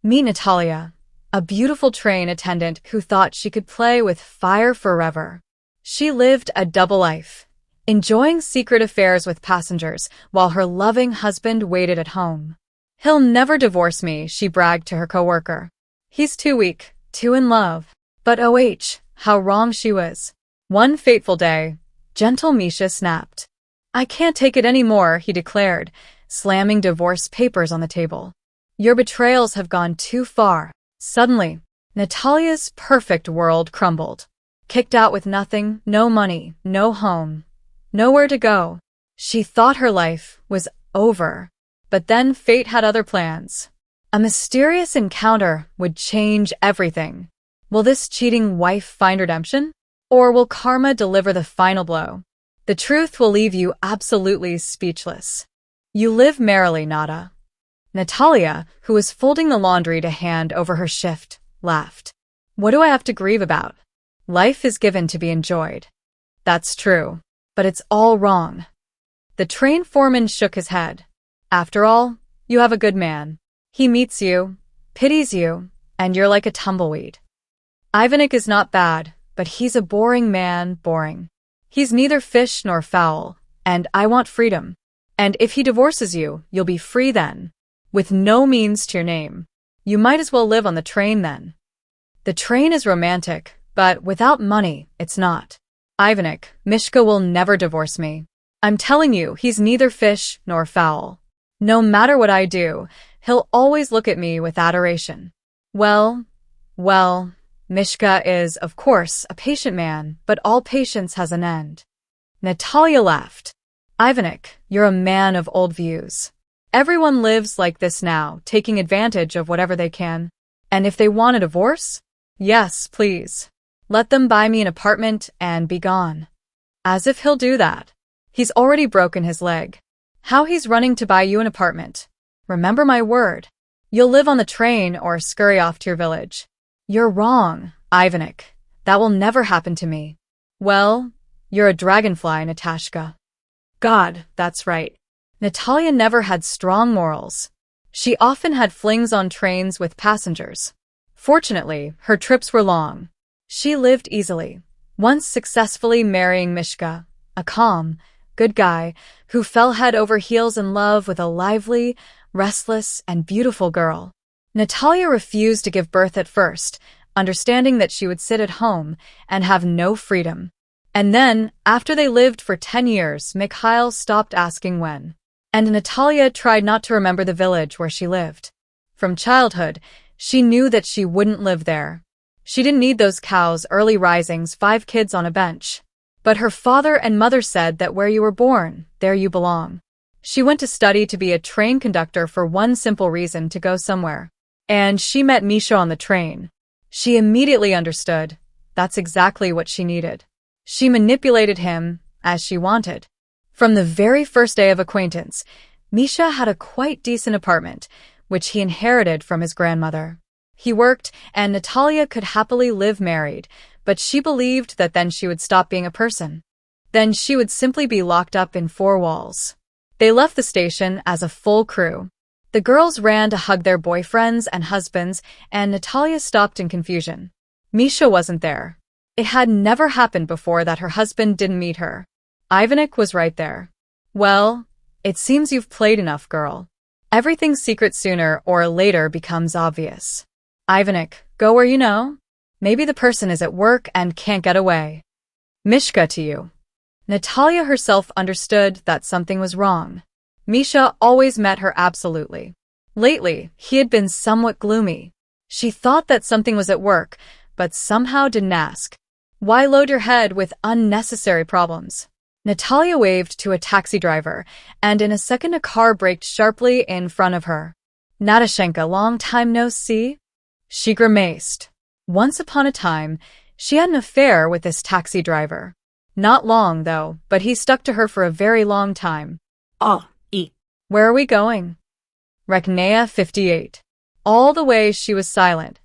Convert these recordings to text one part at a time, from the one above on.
Meet Natalia, a beautiful train attendant who thought she could play with fire forever. She lived a double life, enjoying secret affairs with passengers while her loving husband waited at home. "He'll never divorce me," she bragged to her coworker. "He's too weak, too in love." But how wrong she was. One fateful day, gentle Misha snapped. "I can't take it anymore," he declared, slamming divorce papers on the table. "Your betrayals have gone too far." Suddenly, Natalia's perfect world crumbled. Kicked out with nothing, no money, no home, nowhere to go. She thought her life was over. But then fate had other plans. A mysterious encounter would change everything. Will this cheating wife find redemption? Or will karma deliver the final blow? The truth will leave you absolutely speechless. You live merrily, Nada. Natalia, who was folding the laundry to hand over her shift, laughed. "What do I have to grieve about? Life is given to be enjoyed." "That's true, but it's all wrong." The train foreman shook his head. "After all, you have a good man. He meets you, pities you, and you're like a tumbleweed. Ivanik is not bad, but he's a boring man, boring. He's neither fish nor fowl, and I want freedom. And if he divorces you, you'll be free then, with no means to your name. You might as well live on the train then." The train is romantic, but without money, it's not. "Ivanik, Mishka will never divorce me. I'm telling you, he's neither fish nor fowl. No matter what I do, he'll always look at me with adoration." Well, Mishka is, of course, a patient man, but all patience has an end. Natalia laughed. "Ivanik, you're a man of old views. Everyone lives like this now, taking advantage of whatever they can. And if they want a divorce? Yes, please. Let them buy me an apartment and be gone." As if he'll do that. He's already broken his leg. How he's running to buy you an apartment. Remember my word. You'll live on the train or scurry off to your village. "You're wrong, Ivanik. That will never happen to me." "Well, you're a dragonfly, Natashka." God, that's right. Natalia never had strong morals. She often had flings on trains with passengers. Fortunately, her trips were long. She lived easily, once successfully marrying Mishka, a calm, good guy who fell head over heels in love with a lively, restless, and beautiful girl. Natalia refused to give birth at first, understanding that she would sit at home and have no freedom. And then, after they lived for 10 years, Mikhail stopped asking when. And Natalia tried not to remember the village where she lived. From childhood, she knew that she wouldn't live there. She didn't need those cows, early risings, 5 kids on a bench. But her father and mother said that where you were born, there you belong. She went to study to be a train conductor for one simple reason: to go somewhere. And she met Misha on the train. She immediately understood. That's exactly what she needed. She manipulated him as she wanted. From the very first day of acquaintance, Misha had a quite decent apartment, which he inherited from his grandmother. He worked, and Natalia could happily live married, but she believed that then she would stop being a person. Then she would simply be locked up in 4 walls. They left the station as a full crew. The girls ran to hug their boyfriends and husbands, and Natalia stopped in confusion. Misha wasn't there. It had never happened before that her husband didn't meet her. Ivanik was right there. "Well, it seems you've played enough, girl. Everything's secret sooner or later becomes obvious. Ivanik, go where you know. Maybe the person is at work and can't get away. Mishka to you." Natalia herself understood that something was wrong. Misha always met her absolutely. Lately, he had been somewhat gloomy. She thought that something was at work, but somehow didn't ask. Why load your head with unnecessary problems? Natalia waved to a taxi driver, and in a second a car braked sharply in front of her. "Natashenka, long time no see?" She grimaced. Once upon a time, she had an affair with this taxi driver. Not long, though, but he stuck to her for a very long time. Where are we going? Reknea 58. All the way she was silent,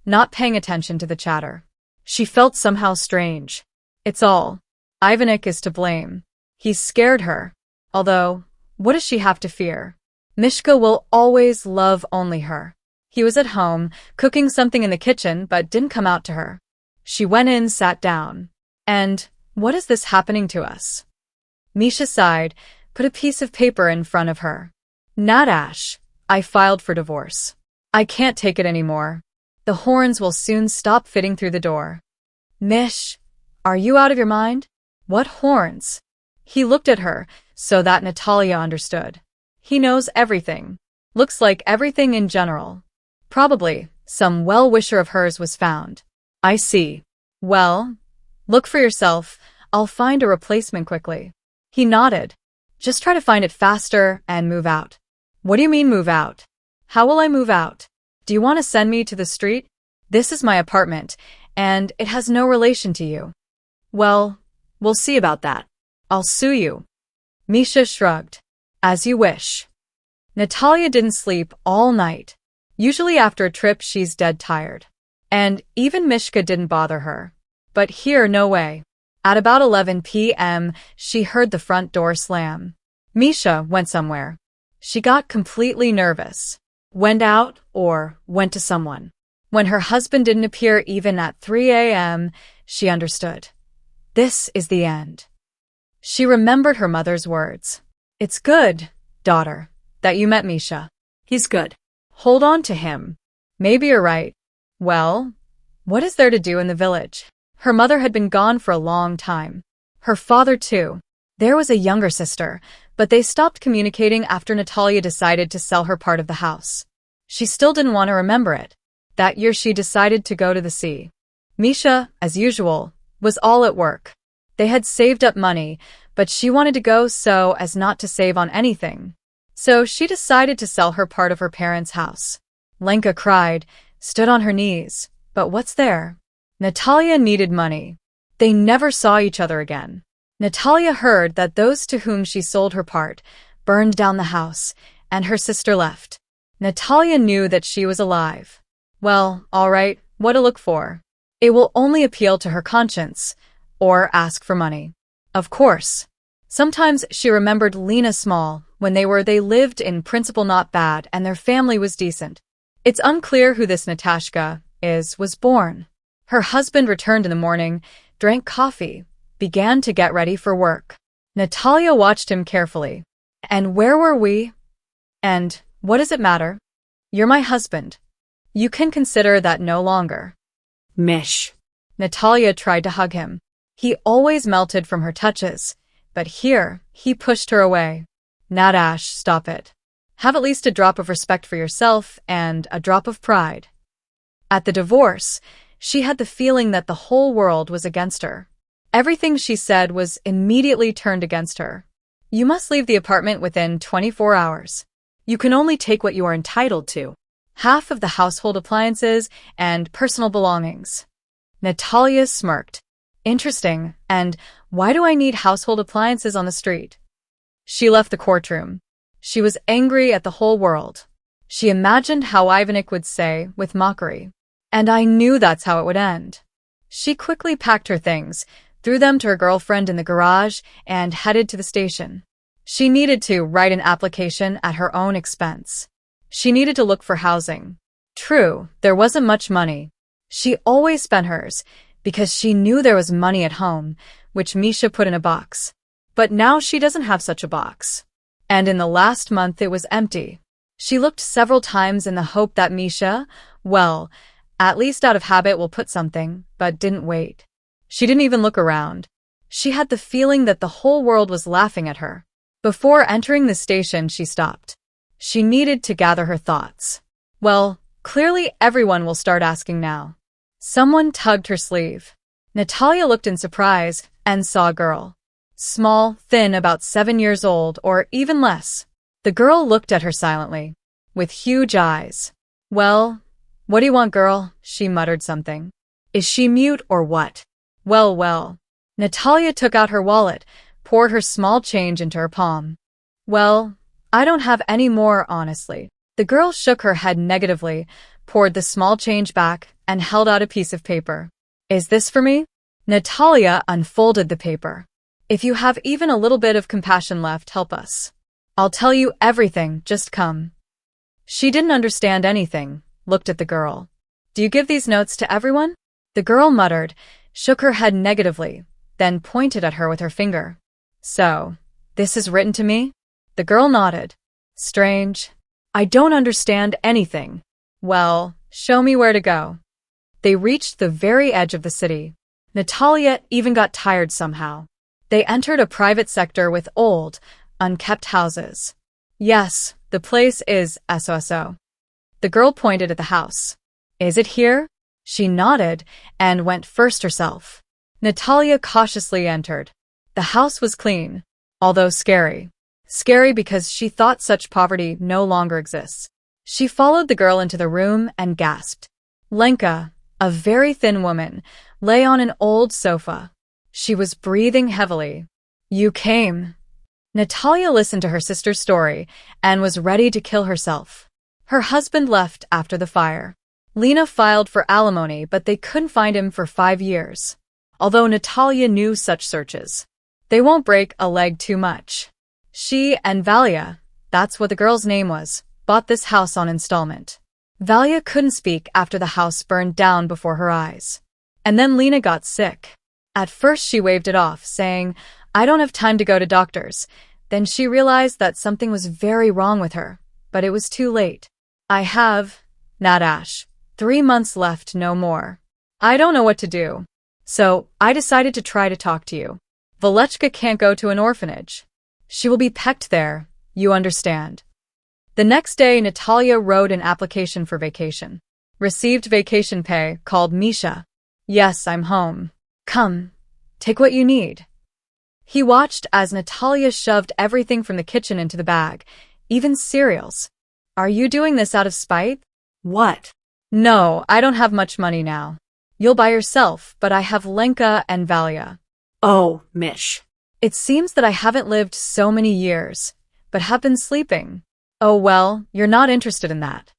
not paying attention to the chatter. She felt somehow strange. It's all. Ivanik is to blame. He scared her. Although, what does she have to fear? Mishka will always love only her. He was at home, cooking something in the kitchen, but didn't come out to her. She went in, sat down. And, what is this happening to us? Misha sighed, put a piece of paper in front of her. Nadash, I filed for divorce. I can't take it anymore. The horns will soon stop fitting through the door. Mish, are you out of your mind? What horns? He looked at her, so that Natalia understood. He knows everything. Looks like everything in general. Probably, some well-wisher of hers was found. I see. Well, look for yourself. I'll find a replacement quickly. He nodded. Just try to find it faster and move out. What do you mean move out? How will I move out? Do you want to send me to the street? This is my apartment, and it has no relation to you. Well, we'll see about that. I'll sue you. Misha shrugged. As you wish. Natalia didn't sleep all night. Usually after a trip she's dead tired. And even Mishka didn't bother her. But here, no way. At about 11 p.m., she heard the front door slam. Misha went somewhere. She got completely nervous. Went out or went to someone. When her husband didn't appear even at 3 a.m., she understood. This is the end. She remembered her mother's words. It's good, daughter, that you met Misha. He's good. Hold on to him. Maybe you're right. Well, what is there to do in the village? Her mother had been gone for a long time. Her father too. There was a younger sister, but they stopped communicating after Natalia decided to sell her part of the house. She still didn't want to remember it. That year she decided to go to the sea. Misha, as usual, was all at work. They had saved up money, but she wanted to go so as not to save on anything. So she decided to sell her part of her parents' house. Lenka cried, stood on her knees. But what's there? Natalia needed money. They never saw each other again. Natalia heard that those to whom she sold her part burned down the house, and her sister left. Natalia knew that she was alive. Well, all right, what to look for? It will only appeal to her conscience, or ask for money. Of course. Sometimes she remembered Lena Small, when they lived in principle not bad and their family was decent. It's unclear who this Natashka was born. Her husband returned in the morning, drank coffee, began to get ready for work. Natalia watched him carefully. And where were we? And what does it matter? You're my husband. You can consider that no longer. Mish. Natalia tried to hug him. He always melted from her touches, but here, he pushed her away. Nadash, stop it. Have at least a drop of respect for yourself and a drop of pride. At the divorce, she had the feeling that the whole world was against her. Everything she said was immediately turned against her. You must leave the apartment within 24 hours. You can only take what you are entitled to. Half of the household appliances and personal belongings. Natalia smirked. Interesting, and why do I need household appliances on the street? She left the courtroom. She was angry at the whole world. She imagined how Ivanik would say, with mockery. And I knew that's how it would end. She quickly packed her things, threw them to her girlfriend in the garage, and headed to the station. She needed to write an application at her own expense. She needed to look for housing. True, there wasn't much money. She always spent hers, because she knew there was money at home, which Misha put in a box. But now she doesn't have such a box. And in the last month it was empty. She looked several times in the hope that Misha, well, at least out of habit will put something, but didn't wait. She didn't even look around. She had the feeling that the whole world was laughing at her. Before entering the station, she stopped. She needed to gather her thoughts. Well, clearly everyone will start asking now. Someone tugged her sleeve. Natalia looked in surprise and saw a girl. Small, thin, about 7 years old, or even less. The girl looked at her silently, with huge eyes. Well, what do you want, girl? She muttered something. Is she mute or what? Well, well. Natalia took out her wallet, poured her small change into her palm. Well, I don't have any more, honestly. The girl shook her head negatively, poured the small change back, and held out a piece of paper. Is this for me? Natalia unfolded the paper. If you have even a little bit of compassion left, help us. I'll tell you everything, just come. She didn't understand anything, looked at the girl. Do you give these notes to everyone? The girl muttered, shook her head negatively, then pointed at her with her finger. So, this is written to me? The girl nodded. Strange. I don't understand anything. Well, show me where to go. They reached the very edge of the city. Natalia even got tired somehow. They entered a private sector with old, unkept houses. Yes, the place is SOSO. The girl pointed at the house. Is it here? She nodded and went first herself. Natalia cautiously entered. The house was clean, although scary. Scary because she thought such poverty no longer exists. She followed the girl into the room and gasped. Lenka, a very thin woman, lay on an old sofa. She was breathing heavily. You came. Natalia listened to her sister's story and was ready to kill herself. Her husband left after the fire. Lena filed for alimony, but they couldn't find him for 5 years. Although Natalia knew such searches. They won't break a leg too much. She and Valia, that's what the girl's name was, bought this house on installment. Valia couldn't speak after the house burned down before her eyes. And then Lena got sick. At first she waved it off, saying, I don't have time to go to doctors. Then she realized that something was very wrong with her, but it was too late. I have, Nadash, 3 months left, no more. I don't know what to do. So, I decided to try to talk to you. Valechka can't go to an orphanage. She will be pecked there, you understand. The next day, Natalia wrote an application for vacation. Received vacation pay, called Misha. Yes, I'm home. Come, take what you need. He watched as Natalia shoved everything from the kitchen into the bag, even cereals. Are you doing this out of spite? What? No, I don't have much money now. You'll buy yourself, but I have Lenka and Valia. Oh, Mish. It seems that I haven't lived so many years, but have been sleeping. Oh well, you're not interested in that.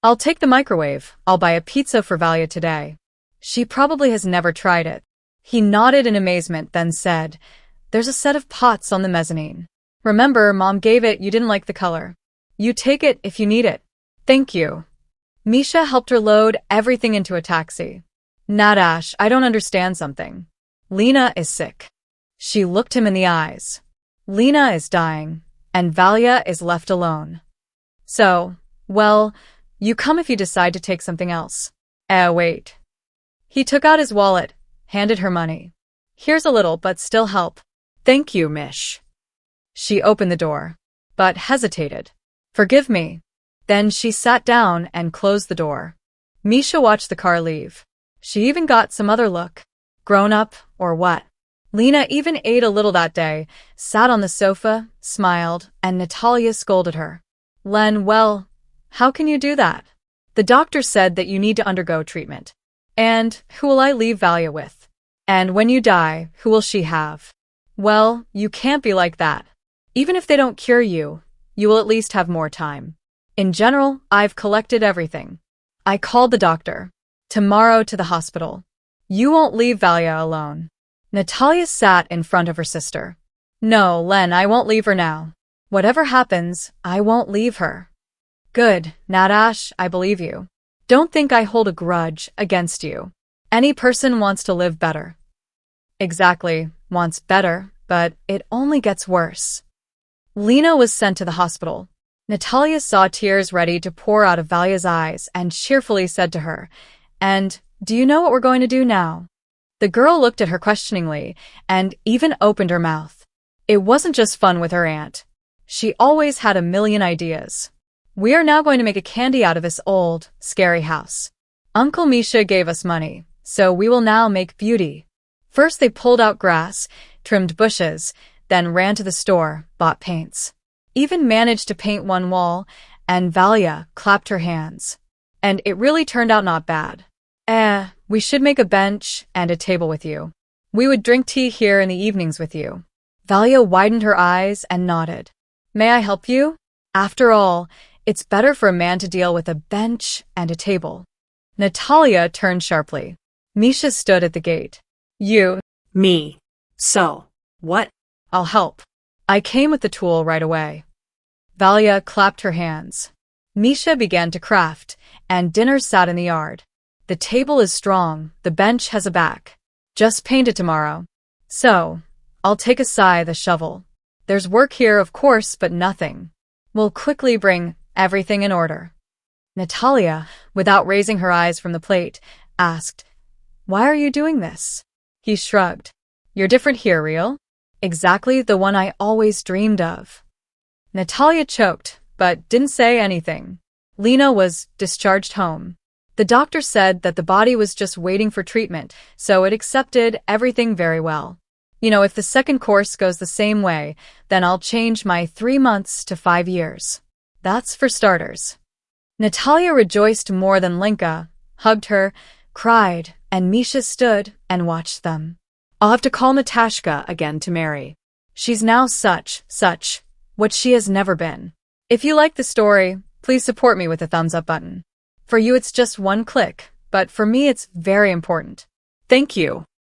I'll take the microwave. I'll buy a pizza for Valia today. She probably has never tried it. He nodded in amazement, then said, There's a set of pots on the mezzanine. Remember, Mom gave it, you didn't like the color. You take it if you need it. Thank you. Misha helped her load everything into a taxi. Nadash, I don't understand something. Lena is sick. She looked him in the eyes. Lena is dying, and Valia is left alone. So, well, you come if you decide to take something else. Wait. He took out his wallet, handed her money. Here's a little, but still help. Thank you, Mish. She opened the door, but hesitated. Forgive me. Then she sat down and closed the door. Misha watched the car leave. She even got some other look. Grown up, or what? Lena even ate a little that day, sat on the sofa, smiled, and Natalia scolded her. Len, well, how can you do that? The doctor said that you need to undergo treatment. And who will I leave Valia with? And when you die, who will she have? Well, you can't be like that. Even if they don't cure you, you will at least have more time. In general, I've collected everything. I called the doctor. Tomorrow to the hospital. You won't leave Valia alone. Natalia sat in front of her sister. No, Len, I won't leave her now. Whatever happens, I won't leave her. Good, Nadash, I believe you. Don't think I hold a grudge against you. Any person wants to live better. Exactly, wants better, but it only gets worse. Lena was sent to the hospital. Natalia saw tears ready to pour out of Valia's eyes and cheerfully said to her, And, do you know what we're going to do now? The girl looked at her questioningly and even opened her mouth. It wasn't just fun with her aunt. She always had a million ideas. We are now going to make a candy out of this old, scary house. Uncle Misha gave us money, so we will now make beauty. First they pulled out grass, trimmed bushes, then ran to the store, bought paints. Even managed to paint one wall, and Valia clapped her hands. And it really turned out not bad. We should make a bench and a table with you. We would drink tea here in the evenings with you. Valia widened her eyes and nodded. May I help you? After all, it's better for a man to deal with a bench and a table. Natalia turned sharply. Misha stood at the gate. You. Me. So, what? I'll help. I came with the tool right away. Valia clapped her hands. Misha began to craft, and dinner sat in the yard. The table is strong, the bench has a back. Just paint it tomorrow. So, I'll take aside the shovel. There's work here, of course, but nothing. We'll quickly bring everything in order. Natalia, without raising her eyes from the plate, asked, "Why are you doing this?" He shrugged. "You're different here, Real. Exactly the one I always dreamed of." Natalia choked, but didn't say anything. Lena was discharged home. The doctor said that the body was just waiting for treatment, so it accepted everything very well. If the second course goes the same way, then I'll change my 3 months to 5 years. That's for starters. Natalia rejoiced more than Lenka, hugged her, cried, and Misha stood and watched them. I'll have to call Natashka again to marry. She's now such, what she has never been. If you like the story, please support me with a thumbs up button. For you it's just one click, but for me it's very important. Thank you.